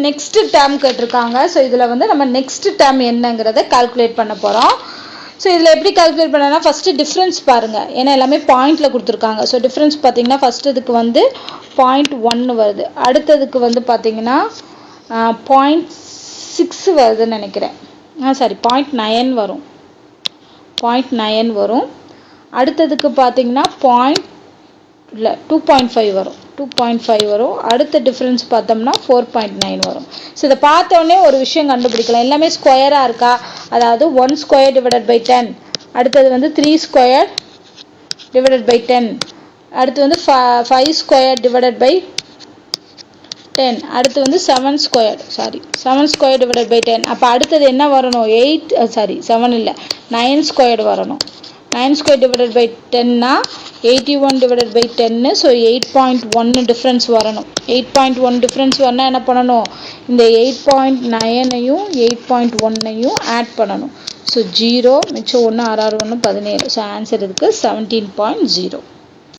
Next term கேட்டிருக்காங்க. So இதில் வந்து நம்ம நெக்ஸ்ட் டேர்ம் என்னங்கிறத கால்குலேட் பண்ண போகிறோம். ஸோ இதில் எப்படி கால்குலேட் பண்ணனா, ஃபஸ்ட்டு டிஃப்ரென்ஸ் பாருங்கள், ஏன்னா எல்லாமே பாயிண்டில் கொடுத்துருக்காங்க. ஸோ டிஃப்ரென்ஸ் பார்த்தீங்கன்னா ஃபஸ்ட்டு இதுக்கு வந்து 0.1 வருது, அடுத்ததுக்கு வந்து பார்த்தீங்கன்னா 0.6 வருதுன்னு நினைக்கிறேன். சாரி 0.9 வரும், 0.9 வரும். அடுத்ததுக்கு பார்த்தீங்கன்னா 2.5 வரும், 2.5 வரும். அடுத்த டிஃப்ரென்ஸ் பார்த்தோம்னா 4.9 வரும். ஸோ இதை பார்த்தோன்னே ஒரு விஷயம் கண்டுபிடிக்கலாம், எல்லாமே ஸ்கொயராக இருக்கா, அதாவது 1 ஸ்கொயர் டிவைடட் பை 10, அடுத்தது வந்து 3 ஸ்கொயர் டிவைடட் பை 10, அடுத்து வந்து 5 ஸ்கொயர் டிவைடட் பை 10, அடுத்து வந்து 7 ஸ்கொயர் டிவைடட் பை 10. அப்போ அடுத்தது என்ன வரணும், 7 இல்லை 9 ஸ்கொயர் வரணும். 9 ஸ்கொயர் டிவைடட் பை 10னா 81 டிவைடட் பை 10. ஸோ 8.1 டிஃப்ரென்ஸ் வரணும். 8.1 டிஃப்ரென்ஸ் வரணும், என்ன பண்ணணும், இந்த 8.9ஐயும் 8.1ஐயும் ஆட் பண்ணணும். ஸோ 0 மிச்சம் 1 6 1 17. ஸோ ஆன்சர் இதுக்கு 17.0.